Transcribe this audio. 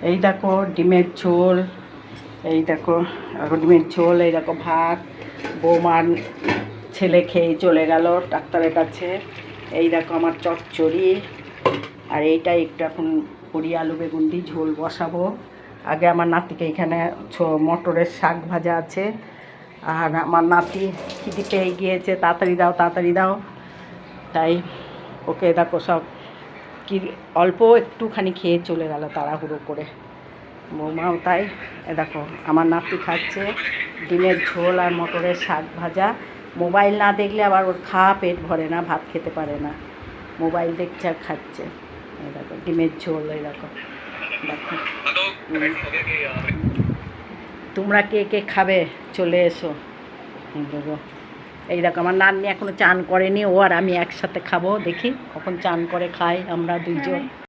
এই দেখো ডিমের ঝোল, এই দেখো ডিমের ঝোল, এই দেখো ভাত। বৌমার ছেলে খেয়ে চলে গেল ডাক্তারের কাছে। এই দেখো আমার চচ্চড়ি, আর এইটা একটু এখন পুরি আলু বেগুন দিয়ে ঝোল বসাবো। আগে আমার নাতিকে এখানে মটরের শাক ভাজা আছে, আর আমার নাতি খিদি পেয়ে গিয়েছে, তাড়াতাড়ি দাও তাড়াতাড়ি দাও। তাই ওকে দেখো সব কি অল্প একটুখানি খেয়ে চলে গেল তাড়াহুড়ো করে। বৌমাও তাই। দেখো আমার নাতি খাচ্ছে ডিমের ঝোল আর মটরের শাক ভাজা। মোবাইল না দেখলে আবার ওর খাওয়া পেট ভরে না, ভাত খেতে পারে না। মোবাইল দেখছে আর খাচ্ছে। এই দেখো ডিমের ঝোল, এই দেখো দেখো। তোমরা কে কে খাবে চলে এসো। এই দেখো আমার নাতনি এখনো চান করেনি, ও আর আমি একসাথে খাবো, দেখি কখন চান করে খাই আমরা দুইজন।